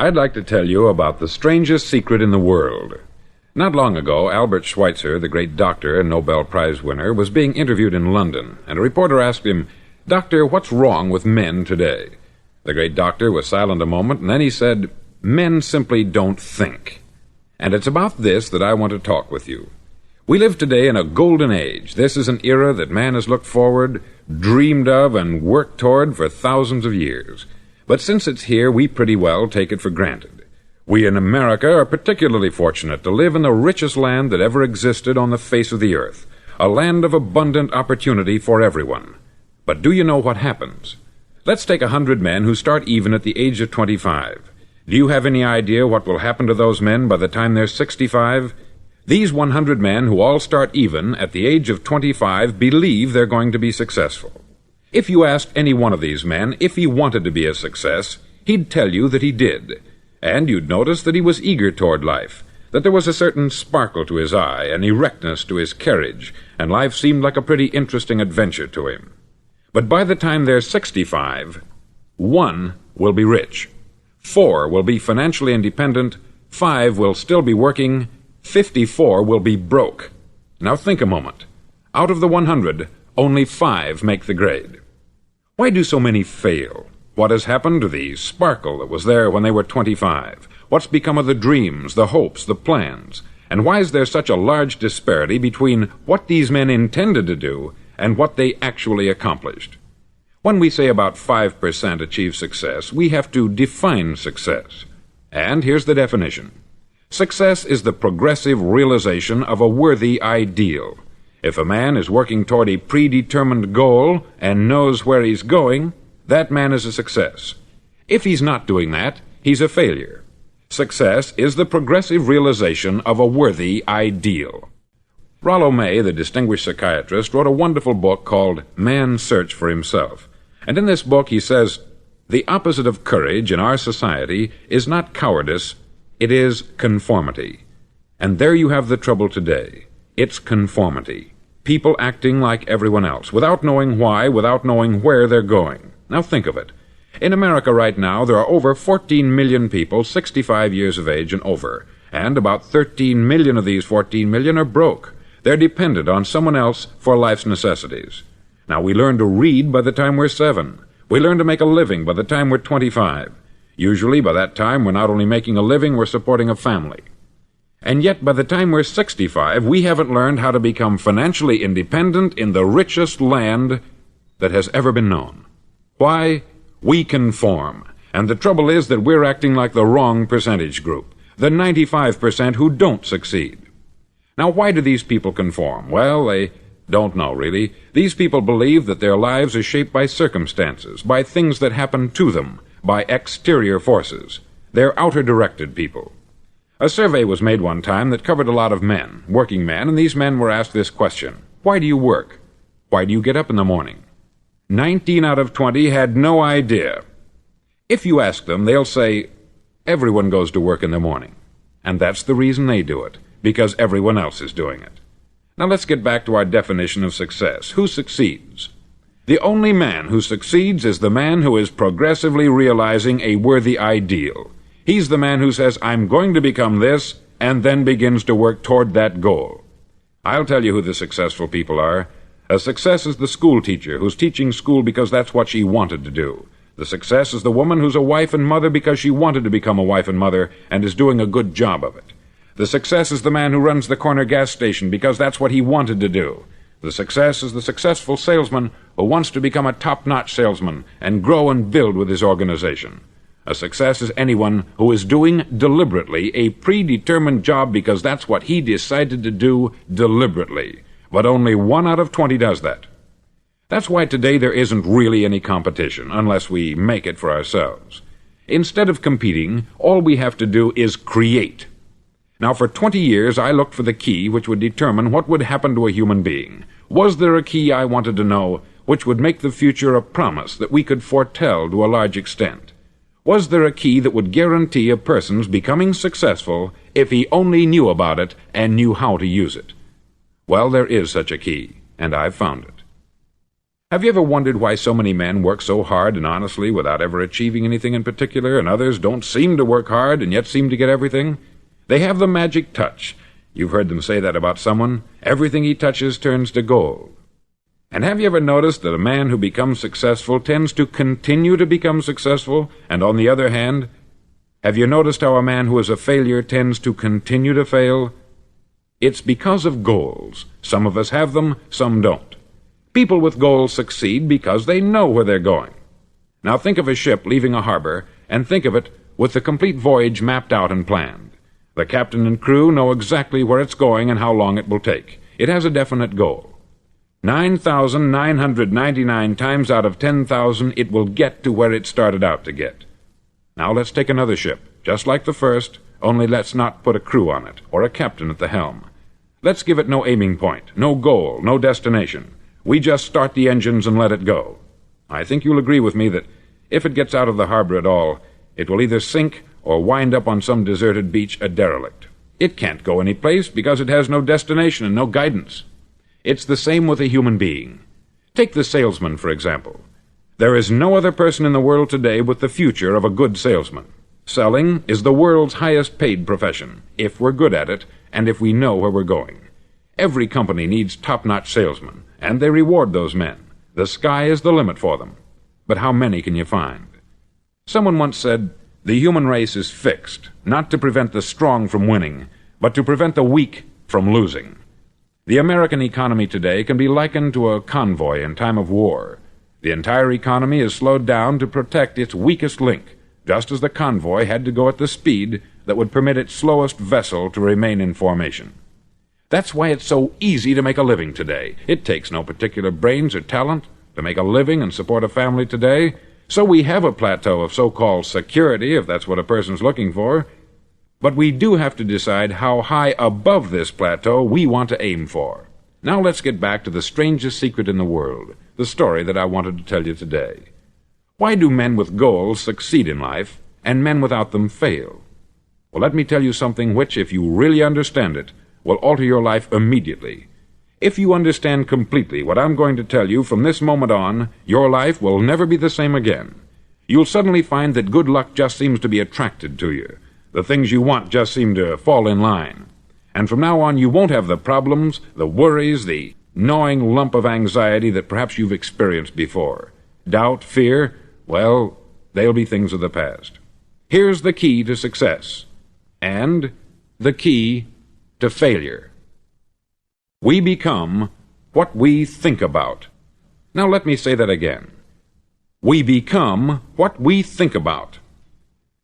I'd like to tell you about the strangest secret in the world. Not long ago, Albert Schweitzer, the great doctor and Nobel Prize winner, was being interviewed in London, and a reporter asked him, "Doctor, what's wrong with men today?" The great doctor was silent a moment, and then he said, "Men simply don't think." And it's about this that I want to talk with you. We live today in a golden age. This is an era that man has looked forward, dreamed of, and worked toward for thousands of years. But since it's here, we pretty well take it for granted. We in America are particularly fortunate to live in the richest land that ever existed on the face of the earth, a land of abundant opportunity for everyone. But do you know what happens? Let's take 100 men who start even at the age of 25. Do you have any idea what will happen to those men by the time they're 65? These 100 men who all start even at the age of 25 believe they're going to be successful. If you asked any one of these men if he wanted to be a success, he'd tell you that he did. And you'd notice that he was eager toward life, that there was a certain sparkle to his eye, an erectness to his carriage, and life seemed like a pretty interesting adventure to him. But by the time they're 65, 1 will be rich, 4 will be financially independent, 5 will still be working, 54 will be broke. Now think a moment. Out of the 100, only 5 make the grade. Why do so many fail? What has happened to the sparkle that was there when they were 25? What's become of the dreams, the hopes, the plans? And why is there such a large disparity between what these men intended to do and what they actually accomplished? When we say about 5% achieve success, we have to define success. And here's the definition. Success is the progressive realization of a worthy ideal. If a man is working toward a predetermined goal and knows where he's going, that man is a success. If he's not doing that, he's a failure. Success is the progressive realization of a worthy ideal. Rollo May, the distinguished psychiatrist, wrote a wonderful book called Man's Search for Himself. And in this book he says, "The opposite of courage in our society is not cowardice, it is conformity." And there you have the trouble today. It's conformity. People acting like everyone else, without knowing why, without knowing where they're going. Now think of it. In America right now, there are over 14 million people 65 years of age and over, and about 13 million of these 14 million are broke. They're dependent on someone else for life's necessities. Now, we learn to read by the time we're 7. We learn to make a living by the time we're 25. Usually, by that time, we're not only making a living, we're supporting a family. And yet, by the time we're 65, we haven't learned how to become financially independent in the richest land that has ever been known. Why? We conform. And the trouble is that we're acting like the wrong percentage group, the 95% who don't succeed. Now, why do these people conform? Well, they don't know, really. These people believe that their lives are shaped by circumstances, by things that happen to them, by exterior forces. They're outer-directed people. A survey was made one time that covered a lot of men, working men, and these men were asked this question: why do you work? Why do you get up in the morning? 19 out of 20 had no idea. If you ask them, they'll say, everyone goes to work in the morning. And that's the reason they do it, because everyone else is doing it. Now let's get back to our definition of success. Who succeeds? The only man who succeeds is the man who is progressively realizing a worthy ideal. He's the man who says, I'm going to become this, and then begins to work toward that goal. I'll tell you who the successful people are. A success is the school teacher who's teaching school because that's what she wanted to do. The success is the woman who's a wife and mother because she wanted to become a wife and mother and is doing a good job of it. The success is the man who runs the corner gas station because that's what he wanted to do. The success is the successful salesman who wants to become a top-notch salesman and grow and build with his organization. A success is anyone who is doing deliberately a predetermined job because that's what he decided to do deliberately. But only 1 out of 20 does that. That's why today there isn't really any competition, unless we make it for ourselves. Instead of competing, all we have to do is create. Now, for 20 years, I looked for the key which would determine what would happen to a human being. Was there a key, I wanted to know, which would make the future a promise that we could foretell to a large extent? Was there a key that would guarantee a person's becoming successful if he only knew about it and knew how to use it? Well, there is such a key, and I've found it. Have you ever wondered why so many men work so hard and honestly without ever achieving anything in particular, and others don't seem to work hard and yet seem to get everything? They have the magic touch. You've heard them say that about someone. Everything he touches turns to gold. And have you ever noticed that a man who becomes successful tends to continue to become successful, and on the other hand, have you noticed how a man who is a failure tends to continue to fail? It's because of goals. Some of us have them, some don't. People with goals succeed because they know where they're going. Now think of a ship leaving a harbor, and think of it with the complete voyage mapped out and planned. The captain and crew know exactly where it's going and how long it will take. It has a definite goal. 9,999 times out of 10,000 it will get to where it started out to get. Now let's take another ship, just like the first, only let's not put a crew on it, or a captain at the helm. Let's give it no aiming point, no goal, no destination. We just start the engines and let it go. I think you'll agree with me that if it gets out of the harbor at all, it will either sink or wind up on some deserted beach a derelict. It can't go any place because it has no destination and no guidance. It's the same with a human being. Take the salesman, for example. There is no other person in the world today with the future of a good salesman. Selling is the world's highest paid profession, if we're good at it and if we know where we're going. Every company needs top-notch salesmen, and they reward those men. The sky is the limit for them. But how many can you find? Someone once said, "The human race is fixed, not to prevent the strong from winning, but to prevent the weak from losing." The American economy today can be likened to a convoy in time of war. The entire economy is slowed down to protect its weakest link, just as the convoy had to go at the speed that would permit its slowest vessel to remain in formation. That's why it's so easy to make a living today. It takes no particular brains or talent to make a living and support a family today. So we have a plateau of so-called security, if that's what a person's looking for. But we do have to decide how high above this plateau we want to aim for. Now let's get back to the strangest secret in the world, the story that I wanted to tell you today. Why do men with goals succeed in life, and men without them fail? Well, let me tell you something which, if you really understand it, will alter your life immediately. If you understand completely what I'm going to tell you from this moment on, your life will never be the same again. You'll suddenly find that good luck just seems to be attracted to you. The things you want just seem to fall in line. And from now on, you won't have the problems, the worries, the gnawing lump of anxiety that perhaps you've experienced before. Doubt, fear, well, they'll be things of the past. Here's the key to success, and the key to failure. We become what we think about. Now let me say that again. We become what we think about.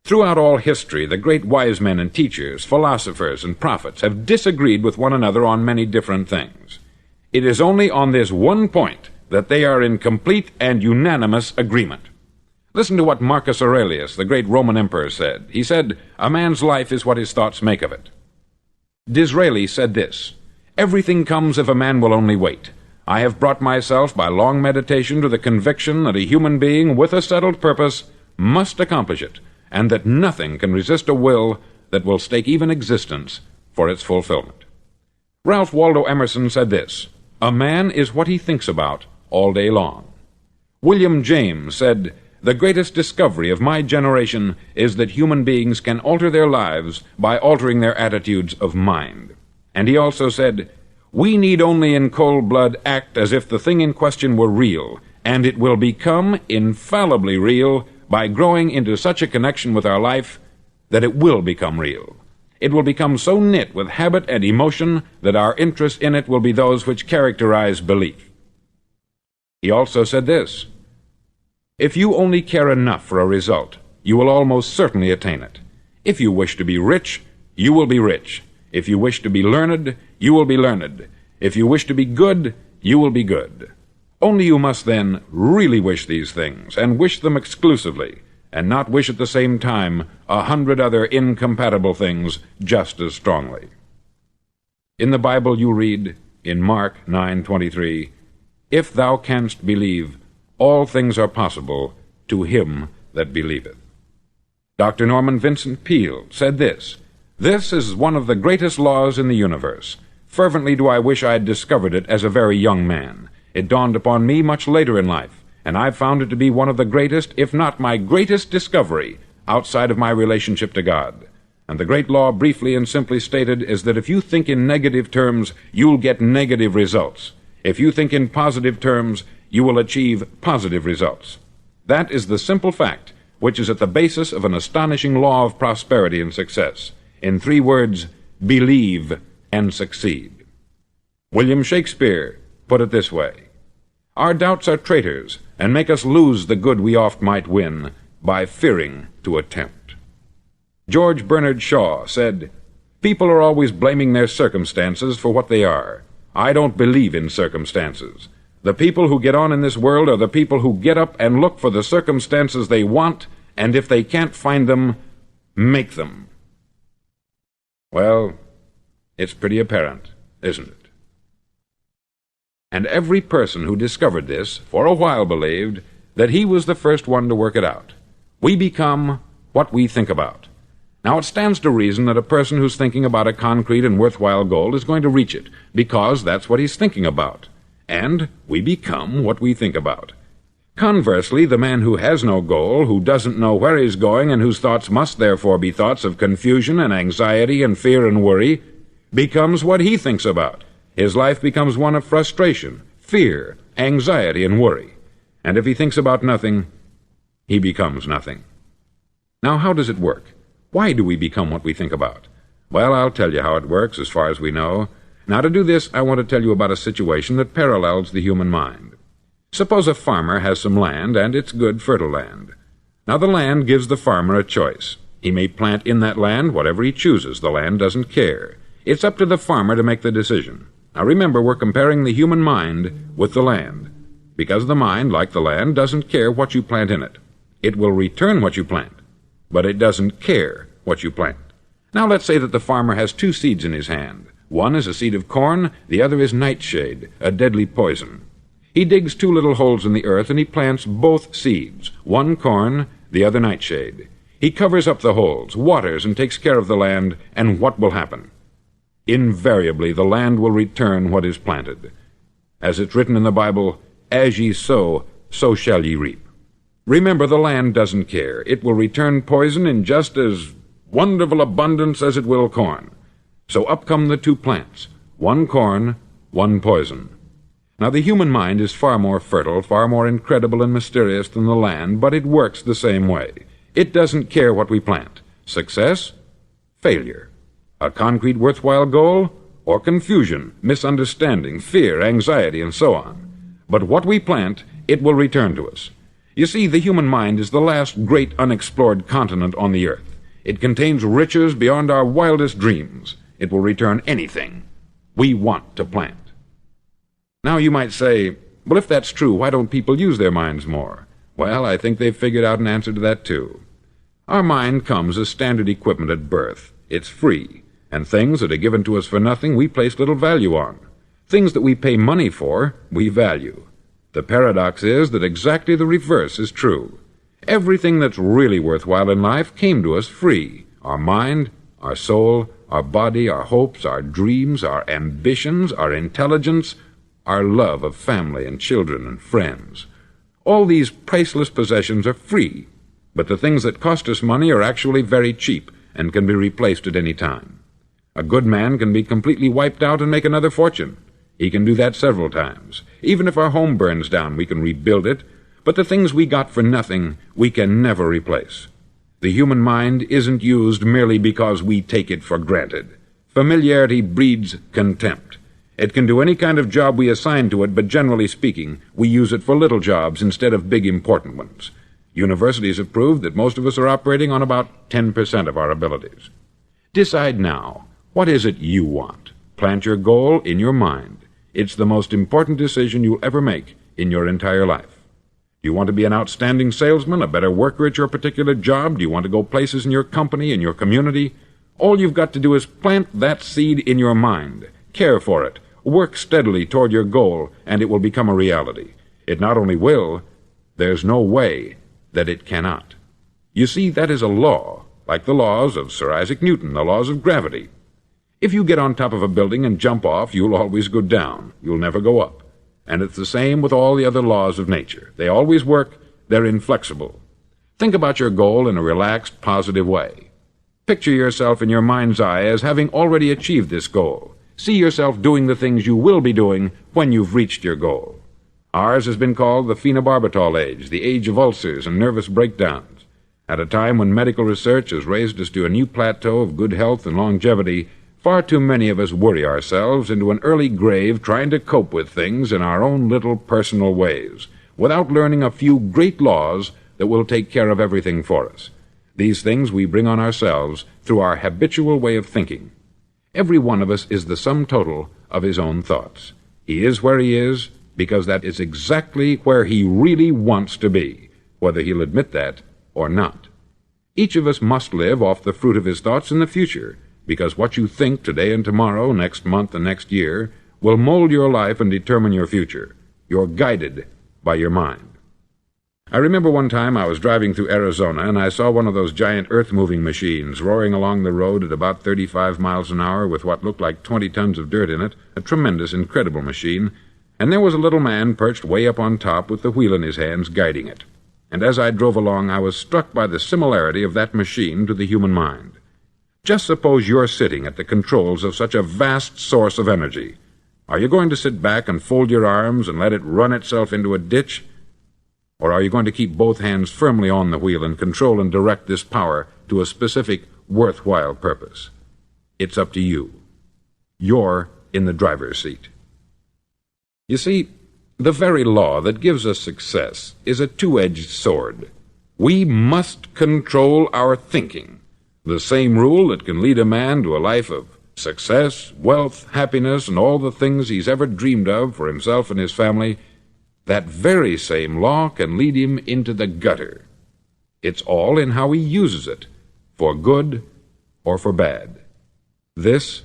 Throughout all history, the great wise men and teachers, philosophers and prophets have disagreed with one another on many different things. It is only on this one point that they are in complete and unanimous agreement. Listen to what Marcus Aurelius, the great Roman emperor, said. He said, "A man's life is what his thoughts make of it." Disraeli said this, "Everything comes if a man will only wait. I have brought myself by long meditation to the conviction that a human being with a settled purpose must accomplish it, and that nothing can resist a will that will stake even existence for its fulfillment." Ralph Waldo Emerson said this, "A man is what he thinks about all day long." William James said, "The greatest discovery of my generation is that human beings can alter their lives by altering their attitudes of mind." And he also said, "We need only in cold blood act as if the thing in question were real, and it will become infallibly real by growing into such a connection with our life that it will become real. It will become so knit with habit and emotion that our interest in it will be those which characterize belief." He also said this, "If you only care enough for a result, you will almost certainly attain it. If you wish to be rich, you will be rich. If you wish to be learned, you will be learned. If you wish to be good, you will be good. Only you must then really wish these things, and wish them exclusively, and not wish at the same time 100 other incompatible things just as strongly." In the Bible you read, in Mark 9:23, "If thou canst believe, all things are possible to him that believeth." Dr. Norman Vincent Peale said this, "This is one of the greatest laws in the universe. Fervently do I wish I had discovered it as a very young man. It dawned upon me much later in life, and I've found it to be one of the greatest, if not my greatest discovery, outside of my relationship to God. And the great law, briefly and simply stated, is that if you think in negative terms, you'll get negative results. If you think in positive terms, you will achieve positive results. That is the simple fact which is at the basis of an astonishing law of prosperity and success. In 3 words, believe and succeed. William Shakespeare put it this way: "Our doubts are traitors, and make us lose the good we oft might win, by fearing to attempt." George Bernard Shaw said, "People are always blaming their circumstances for what they are. I don't believe in circumstances. The people who get on in this world are the people who get up and look for the circumstances they want, and if they can't find them, make them." Well, it's pretty apparent, isn't it? And every person who discovered this for a while believed that he was the first one to work it out. We become what we think about. Now, it stands to reason that a person who's thinking about a concrete and worthwhile goal is going to reach it, because that's what he's thinking about. And we become what we think about. Conversely, the man who has no goal, who doesn't know where he's going, and whose thoughts must therefore be thoughts of confusion and anxiety and fear and worry, becomes what he thinks about. His life becomes one of frustration, fear, anxiety, and worry. And if he thinks about nothing, he becomes nothing. Now, how does it work? Why do we become what we think about? Well, I'll tell you how it works as far as we know. Now, to do this, I want to tell you about a situation that parallels the human mind. Suppose a farmer has some land, and it's good, fertile land. Now, the land gives the farmer a choice. He may plant in that land whatever he chooses. The land doesn't care. It's up to the farmer to make the decision. Now, remember, we're comparing the human mind with the land, because the mind, like the land, doesn't care what you plant in it. It will return what you plant, but it doesn't care what you plant. Now, let's say that the farmer has 2 seeds in his hand. One is a seed of corn, the other is nightshade, a deadly poison. He digs 2 little holes in the earth, and he plants both seeds, one corn, the other nightshade. He covers up the holes, waters, and takes care of the land, and what will happen? Invariably, the land will return what is planted. As it's written in the Bible, "As ye sow, so shall ye reap." Remember, the land doesn't care. It will return poison in just as wonderful abundance as it will corn. So up come the 2 plants, one corn, one poison. Now, the human mind is far more fertile, far more incredible and mysterious than the land, but it works the same way. It doesn't care what we plant. Success, failure. A concrete worthwhile goal, or confusion, misunderstanding, fear, anxiety, and so on. But what we plant, it will return to us. You see, the human mind is the last great unexplored continent on the earth. It contains riches beyond our wildest dreams. It will return anything we want to plant. Now, you might say, well, if that's true, why don't people use their minds more? Well, I think they've figured out an answer to that, too. Our mind comes as standard equipment at birth. It's free, and things that are given to us for nothing we place little value on. Things that we pay money for, we value. The paradox is that exactly the reverse is true. Everything that's really worthwhile in life came to us free. Our mind, our soul, our body, our hopes, our dreams, our ambitions, our intelligence, our love of family and children and friends. All these priceless possessions are free, but the things that cost us money are actually very cheap and can be replaced at any time. A good man can be completely wiped out and make another fortune. He can do that several times. Even if our home burns down, we can rebuild it, but the things we got for nothing, we can never replace. The human mind isn't used merely because we take it for granted. Familiarity breeds contempt. It can do any kind of job we assign to it, but generally speaking, we use it for little jobs instead of big important ones. Universities have proved that most of us are operating on about 10% of our abilities. Decide now, what is it you want? Plant your goal in your mind. It's the most important decision you'll ever make in your entire life. Do you want to be an outstanding salesman, a better worker at your particular job? Do you want to go places in your company, in your community? All you've got to do is plant that seed in your mind. Care for it. Work steadily toward your goal, and it will become a reality. It not only will, there's no way that it cannot. You see, that is a law, like the laws of Sir Isaac Newton, the laws of gravity. If you get on top of a building and jump off, you'll always go down. You'll never go up. And it's the same with all the other laws of nature. They always work, they're inflexible. Think about your goal in a relaxed, positive way. Picture yourself in your mind's eye as having already achieved this goal. See yourself doing the things you will be doing when you've reached your goal. Ours has been called the phenobarbital age, the age of ulcers and nervous breakdowns. At a time when medical research has raised us to a new plateau of good health and longevity, far too many of us worry ourselves into an early grave trying to cope with things in our own little personal ways, without learning a few great laws that will take care of everything for us. These things we bring on ourselves through our habitual way of thinking. Every one of us is the sum total of his own thoughts. He is where he is because that is exactly where he really wants to be, whether he'll admit that or not. Each of us must live off the fruit of his thoughts in the future, because what you think today and tomorrow, next month and next year, will mold your life and determine your future. You're guided by your mind. I remember one time I was driving through Arizona and I saw one of those giant earth-moving machines roaring along the road at about 35 miles an hour with what looked like 20 tons of dirt in it, a tremendous, incredible machine, and there was a little man perched way up on top with the wheel in his hands guiding it. And as I drove along, I was struck by the similarity of that machine to the human mind. Just suppose you're sitting at the controls of such a vast source of energy. Are you going to sit back and fold your arms and let it run itself into a ditch? Or are you going to keep both hands firmly on the wheel and control and direct this power to a specific, worthwhile purpose? It's up to you. You're in the driver's seat. You see, the very law that gives us success is a two-edged sword. We must control our thinking. The same rule that can lead a man to a life of success, wealth, happiness, and all the things he's ever dreamed of for himself and his family, that very same law can lead him into the gutter. It's all in how he uses it, for good or for bad. This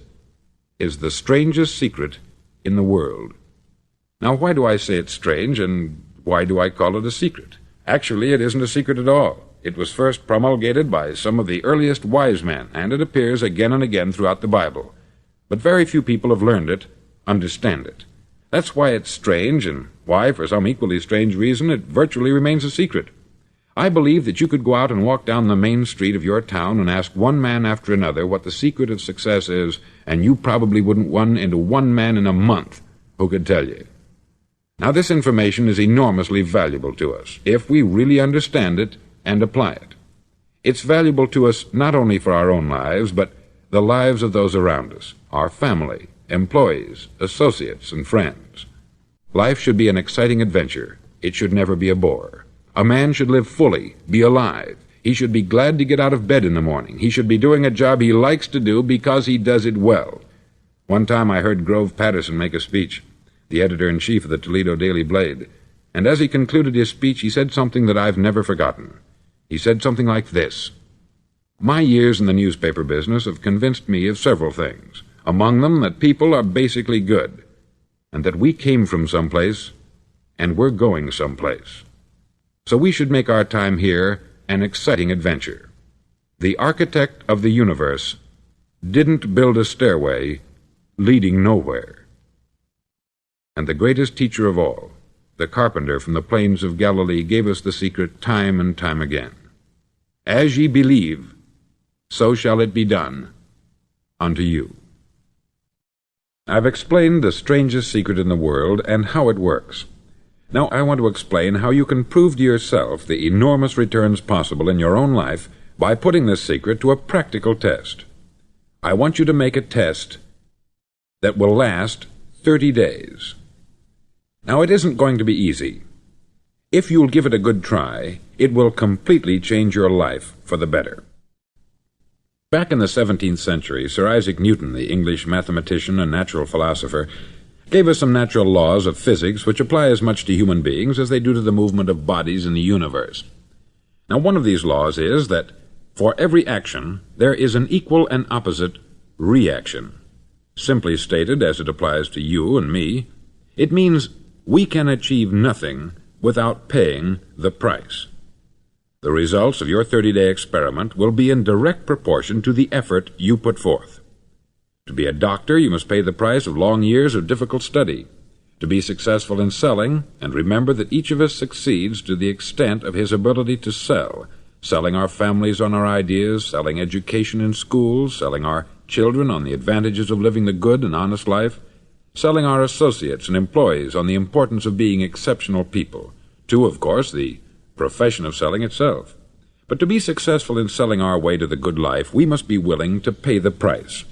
is the strangest secret in the world. Now, why do I say it's strange, and why do I call it a secret? Actually, it isn't a secret at all. It was first promulgated by some of the earliest wise men, and it appears again and again throughout the Bible. But very few people have learned it, understand it. That's why it's strange, and why, for some equally strange reason, it virtually remains a secret. I believe that you could go out and walk down the main street of your town and ask one man after another what the secret of success is, and you probably wouldn't run into one man in a month who could tell you. Now, this information is enormously valuable to us, if we really understand it and apply it. It's valuable to us not only for our own lives, but the lives of those around us, our family, employees, associates, and friends. Life should be an exciting adventure. It should never be a bore. A man should live fully, be alive. He should be glad to get out of bed in the morning. He should be doing a job he likes to do because he does it well. One time I heard Grove Patterson make a speech, the editor-in-chief of the Toledo Daily Blade, and as he concluded his speech, he said something that I've never forgotten. He said something like this: "My years in the newspaper business have convinced me of several things, among them that people are basically good, and that we came from someplace, and we're going someplace. So we should make our time here an exciting adventure. The architect of the universe didn't build a stairway leading nowhere." And the greatest teacher of all, the carpenter from the plains of Galilee, gave us the secret time and time again. "As ye believe, so shall it be done unto you." I've explained the strangest secret in the world and how it works. Now I want to explain how you can prove to yourself the enormous returns possible in your own life by putting this secret to a practical test. I want you to make a test that will last 30 days. Now, it isn't going to be easy. If you'll give it a good try, it will completely change your life for the better. Back in the 17th century, Sir Isaac Newton, the English mathematician and natural philosopher, gave us some natural laws of physics which apply as much to human beings as they do to the movement of bodies in the universe. Now, one of these laws is that for every action, there is an equal and opposite reaction. Simply stated, as it applies to you and me, it means we can achieve nothing without paying the price. The results of your 30-day experiment will be in direct proportion to the effort you put forth. To be a doctor, you must pay the price of long years of difficult study. To be successful in selling, and remember that each of us succeeds to the extent of his ability to sell, selling our families on our ideas, selling education in schools, selling our children on the advantages of living the good and honest life, selling our associates and employees on the importance of being exceptional people, to, of course, the profession of selling itself. But to be successful in selling our way to the good life, we must be willing to pay the price.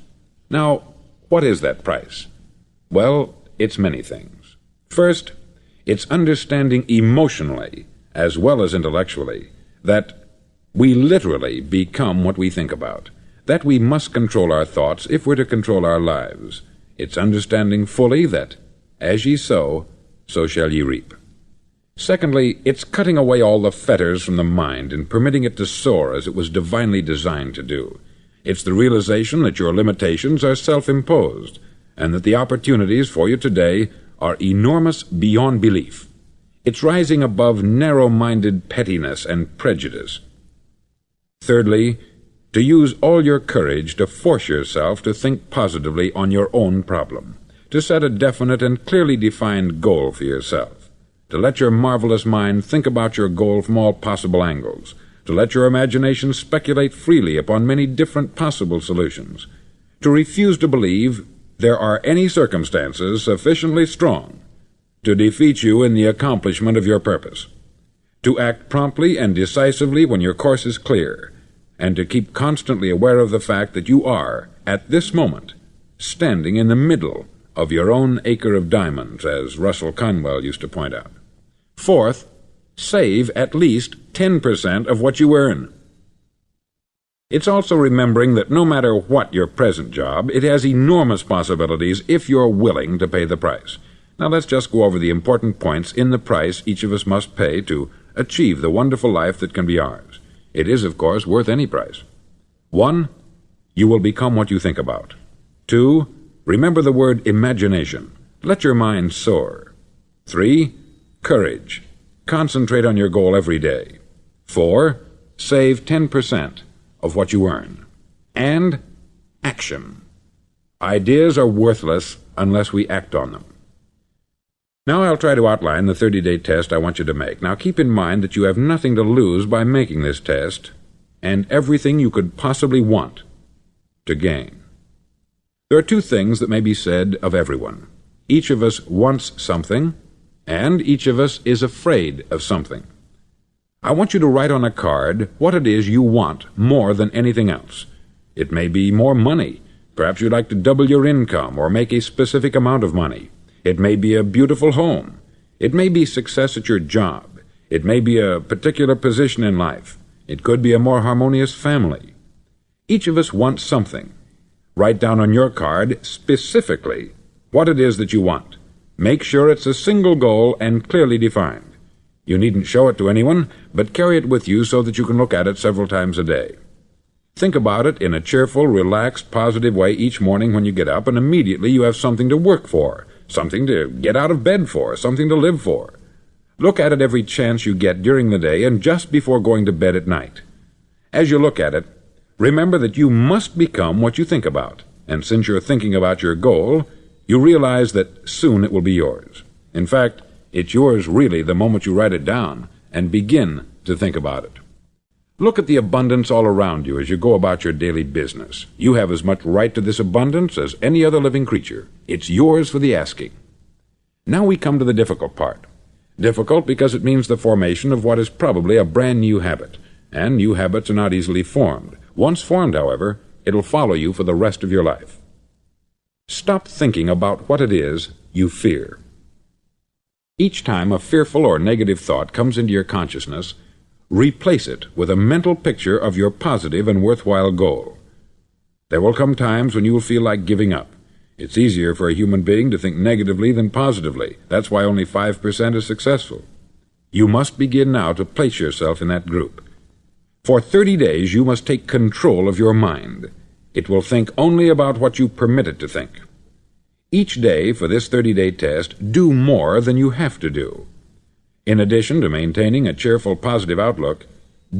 Now, what is that price? Well, it's many things. First, it's understanding emotionally, as well as intellectually, that we literally become what we think about, that we must control our thoughts if we're to control our lives. It's understanding fully that, as ye sow, so shall ye reap. Secondly, it's cutting away all the fetters from the mind and permitting it to soar as it was divinely designed to do. It's the realization that your limitations are self-imposed, and that the opportunities for you today are enormous beyond belief. It's rising above narrow-minded pettiness and prejudice. Thirdly, to use all your courage to force yourself to think positively on your own problem, to set a definite and clearly defined goal for yourself, to let your marvelous mind think about your goal from all possible angles, to let your imagination speculate freely upon many different possible solutions, to refuse to believe there are any circumstances sufficiently strong to defeat you in the accomplishment of your purpose, to act promptly and decisively when your course is clear, and to keep constantly aware of the fact that you are, at this moment, standing in the middle of your own acre of diamonds, as Russell Conwell used to point out. Fourth, save at least 10% of what you earn. It's also remembering that no matter what your present job, it has enormous possibilities if you're willing to pay the price. Now let's just go over the important points in the price each of us must pay to achieve the wonderful life that can be ours. It is, of course, worth any price. 1. You will become what you think about. 2. Remember the word imagination. Let your mind soar. 3. Courage. Concentrate on your goal every day. 4. Save 10% of what you earn. And action. Ideas are worthless unless we act on them. Now I'll try to outline the 30-day test I want you to make. Now keep in mind that you have nothing to lose by making this test, and everything you could possibly want to gain. There are two things that may be said of everyone. Each of us wants something, and each of us is afraid of something. I want you to write on a card what it is you want more than anything else. It may be more money. Perhaps you'd like to double your income or make a specific amount of money. It may be a beautiful home. It may be success at your job. It may be a particular position in life. It could be a more harmonious family. Each of us wants something. Write down on your card specifically what it is that you want. Make sure it's a single goal and clearly defined. You needn't show it to anyone, but carry it with you so that you can look at it several times a day. Think about it in a cheerful, relaxed, positive way each morning when you get up, and immediately you have something to work for, something to get out of bed for, something to live for. Look at it every chance you get during the day and just before going to bed at night. As you look at it, remember that you must become what you think about, and since you're thinking about your goal, you realize that soon it will be yours. In fact, it's yours really the moment you write it down and begin to think about it. Look at the abundance all around you as you go about your daily business. You have as much right to this abundance as any other living creature. It's yours for the asking. Now we come to the difficult part. Difficult because it means the formation of what is probably a brand new habit, and new habits are not easily formed. Once formed, however, it'll follow you for the rest of your life. Stop thinking about what it is you fear. Each time a fearful or negative thought comes into your consciousness, replace it with a mental picture of your positive and worthwhile goal. There will come times when you will feel like giving up. It's easier for a human being to think negatively than positively. That's why only 5% is successful. You must begin now to place yourself in that group. For 30 days you must take control of your mind. It will think only about what you permit it to think. Each day for this 30-day test, do more than you have to do. In addition to maintaining a cheerful, positive outlook,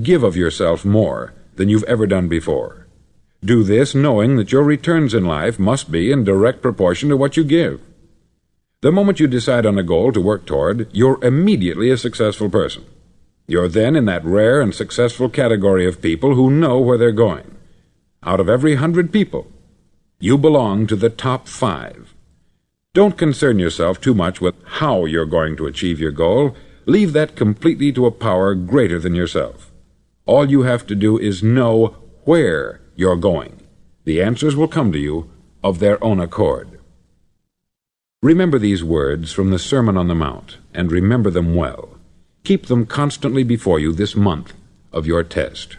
give of yourself more than you've ever done before. Do this knowing that your returns in life must be in direct proportion to what you give. The moment you decide on a goal to work toward, you're immediately a successful person. You're then in that rare and successful category of people who know where they're going. Out of every 100 people, you belong to the top 5. Don't concern yourself too much with how you're going to achieve your goal. Leave that completely to a power greater than yourself. All you have to do is know where you're going. The answers will come to you of their own accord. Remember these words from the Sermon on the Mount, and remember them well. Keep them constantly before you this month of your test.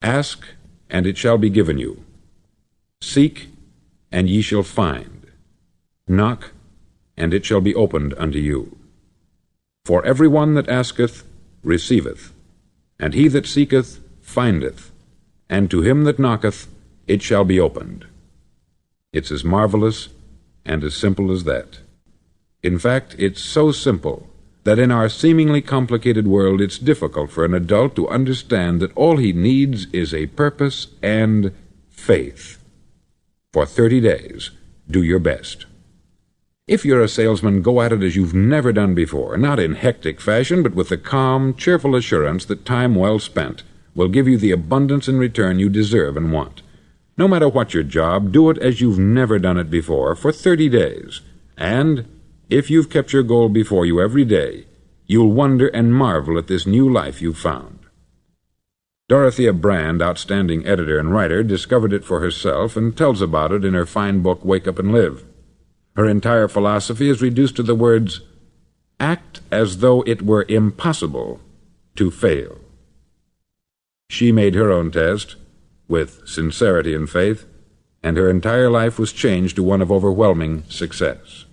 Ask, and it shall be given you. Seek, and ye shall find. Knock, and it shall be opened unto you. For every one that asketh receiveth, and he that seeketh findeth, and to him that knocketh it shall be opened. It's as marvelous and as simple as that. In fact, it's so simple that in our seemingly complicated world it's difficult for an adult to understand that all he needs is a purpose and faith. For 30 days, do your best. If you're a salesman, go at it as you've never done before, not in hectic fashion, but with the calm, cheerful assurance that time well spent will give you the abundance in return you deserve and want. No matter what your job, do it as you've never done it before for 30 days. And if you've kept your goal before you every day, you'll wonder and marvel at this new life you've found. Dorothea Brand, outstanding editor and writer, discovered it for herself and tells about it in her fine book, Wake Up and Live. Her entire philosophy is reduced to the words, act as though it were impossible to fail. She made her own test with sincerity and faith, and her entire life was changed to one of overwhelming success.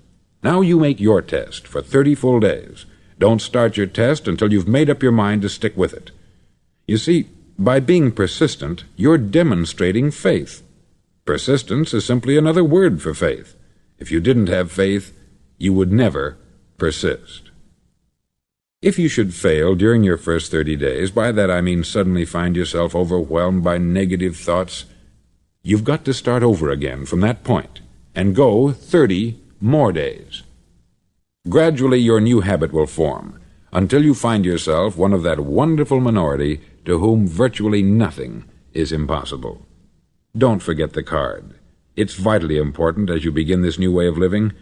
Now you make your test for 30 full days. Don't start your test until you've made up your mind to stick with it. You see, by being persistent, you're demonstrating faith. Persistence is simply another word for faith. If you didn't have faith, you would never persist. If you should fail during your first 30 days, by that I mean suddenly find yourself overwhelmed by negative thoughts, you've got to start over again from that point and go 30 more days. Gradually your new habit will form until you find yourself one of that wonderful minority to whom virtually nothing is impossible. Don't forget the card. It's vitally important as you begin this new way of living.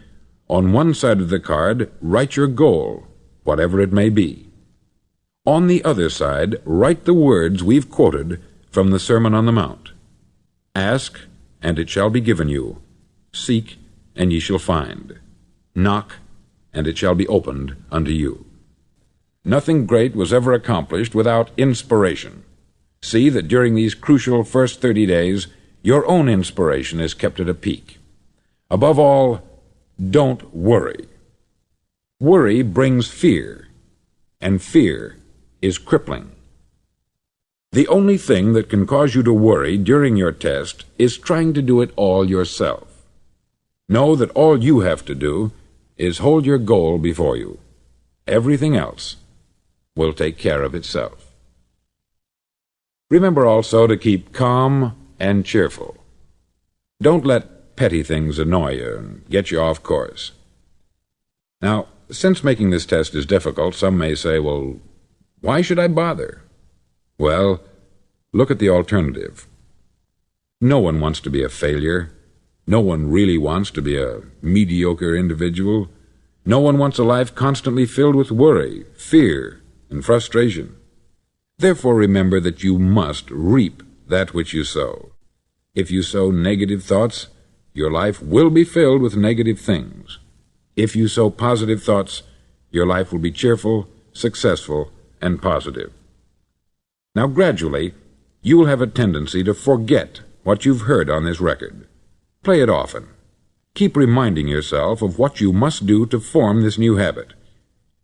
On one side of the card, write your goal, whatever it may be. On the other side, write the words we've quoted from the Sermon on the Mount. Ask, and it shall be given you. Seek, and ye shall find. Knock, and it shall be opened unto you. Nothing great was ever accomplished without inspiration. See that during these crucial first 30 days, your own inspiration is kept at a peak. Above all, don't worry. Worry brings fear, and fear is crippling. The only thing that can cause you to worry during your test is trying to do it all yourself. Know that all you have to do is hold your goal before you. Everything else will take care of itself. Remember also to keep calm and cheerful. Don't let petty things annoy you and get you off course. Now, since making this test is difficult, some may say, well, why should I bother? Well, look at the alternative. No one wants to be a failure. No one really wants to be a mediocre individual. No one wants a life constantly filled with worry, fear, and frustration. Therefore, remember that you must reap that which you sow. If you sow negative thoughts, your life will be filled with negative things. If you sow positive thoughts, your life will be cheerful, successful, and positive. Now, gradually, you will have a tendency to forget what you've heard on this record. Play it often. Keep reminding yourself of what you must do to form this new habit.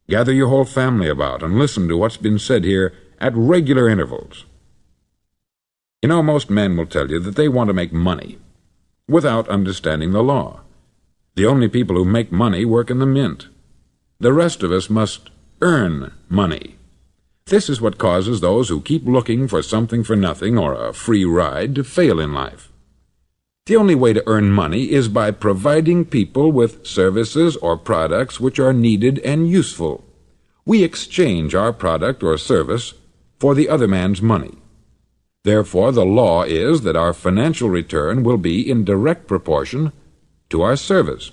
Gather your whole family about and listen to what's been said here at regular intervals. You know, most men will tell you that they want to make money without understanding the law. The only people who make money work in the mint. The rest of us must earn money. This is what causes those who keep looking for something for nothing or a free ride to fail in life. The only way to earn money is by providing people with services or products which are needed and useful. We exchange our product or service for the other man's money. Therefore, the law is that our financial return will be in direct proportion to our service.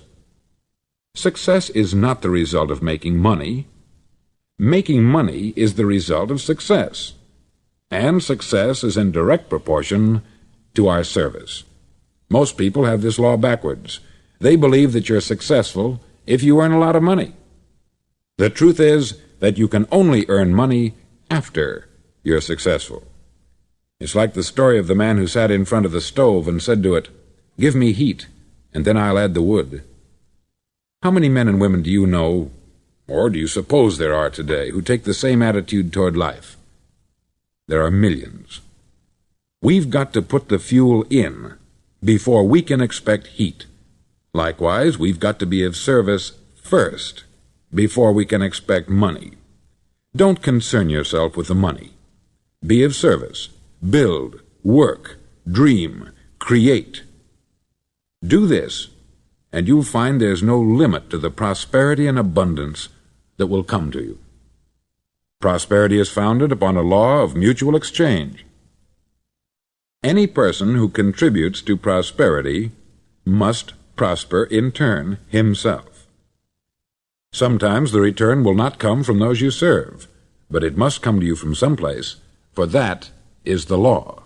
Success is not the result of making money. Making money is the result of success, and success is in direct proportion to our service. Most people have this law backwards. They believe that you're successful if you earn a lot of money. The truth is that you can only earn money after you're successful. It's like the story of the man who sat in front of the stove and said to it, "Give me heat, and then I'll add the wood." How many men and women do you know, or do you suppose there are today, who take the same attitude toward life? There are millions. We've got to put the fuel in before we can expect heat. Likewise, we've got to be of service first before we can expect money. Don't concern yourself with the money. Be of service. Build, work, dream, create. Do this, and you'll find there's no limit to the prosperity and abundance that will come to you. Prosperity is founded upon a law of mutual exchange. Any person who contributes to prosperity must prosper in turn himself. Sometimes the return will not come from those you serve, but it must come to you from someplace, for that is the law.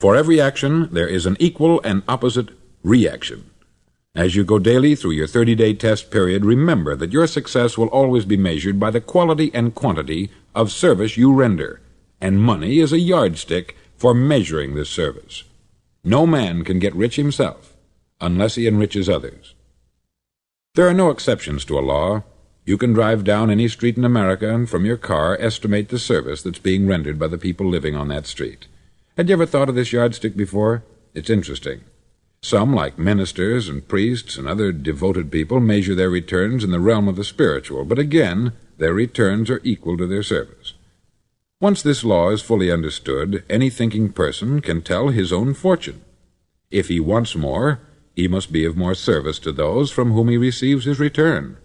For every action, there is an equal and opposite reaction. As you go daily through your 30-day test period, remember that your success will always be measured by the quality and quantity of service you render, and money is a yardstick for measuring this service. No man can get rich himself unless he enriches others. There are no exceptions to a law. You can drive down any street in America and from your car estimate the service that's being rendered by the people living on that street. Had you ever thought of this yardstick before? It's interesting. Some, like ministers and priests and other devoted people, measure their returns in the realm of the spiritual, but again, their returns are equal to their service. Once this law is fully understood, any thinking person can tell his own fortune. If he wants more, he must be of more service to those from whom he receives his return.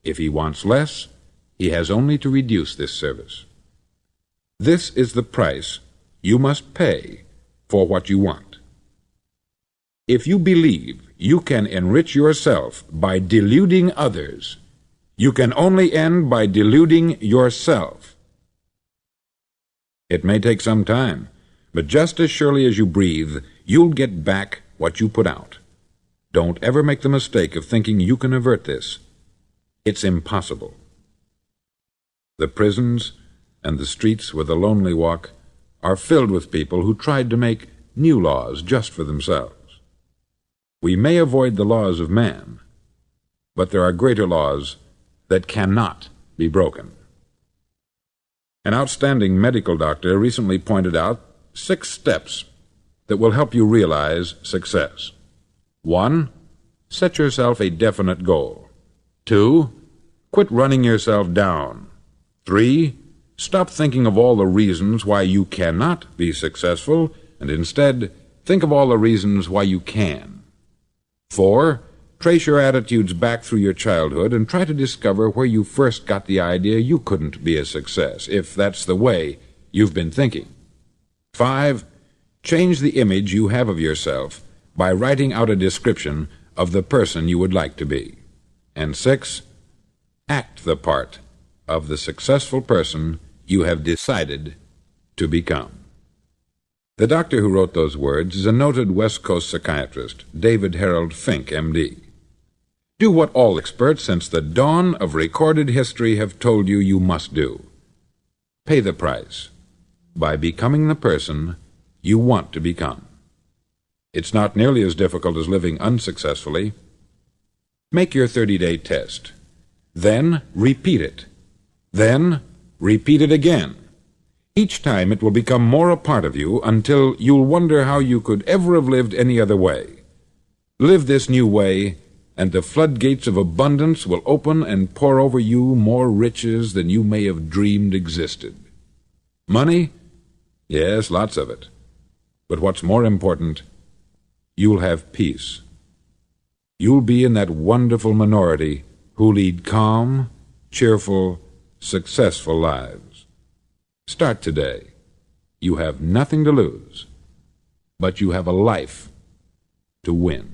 If he wants less, he has only to reduce this service. This is the price you must pay for what you want. If you believe you can enrich yourself by deluding others, you can only end by deluding yourself. It may take some time, but just as surely as you breathe, you'll get back what you put out. Don't ever make the mistake of thinking you can avert this. It's impossible. The prisons and the streets where the lonely walk are filled with people who tried to make new laws just for themselves. We may avoid the laws of man, but there are greater laws that cannot be broken. An outstanding medical doctor recently pointed out 6 steps that will help you realize success. 1. Set yourself a definite goal. 2. Quit running yourself down. 3. Stop thinking of all the reasons why you cannot be successful, and instead think of all the reasons why you can. 4. Trace your attitudes back through your childhood and try to discover where you first got the idea you couldn't be a success, if that's the way you've been thinking. 5. Change the image you have of yourself by writing out a description of the person you would like to be. And 6. Act the part of the successful person you have decided to become. The doctor who wrote those words is a noted West Coast psychiatrist, David Harold Fink, M.D. Do what all experts since the dawn of recorded history have told you you must do. Pay the price by becoming the person you want to become. It's not nearly as difficult as living unsuccessfully. Make your 30-day test. Then repeat it. Then repeat it again. Each time it will become more a part of you until you'll wonder how you could ever have lived any other way. Live this new way, and the floodgates of abundance will open and pour over you more riches than you may have dreamed existed. Money? Yes, lots of it. But what's more important you'll have peace. You'll be in that wonderful minority who lead calm, cheerful, successful lives. Start today. You have nothing to lose, but you have a life to win.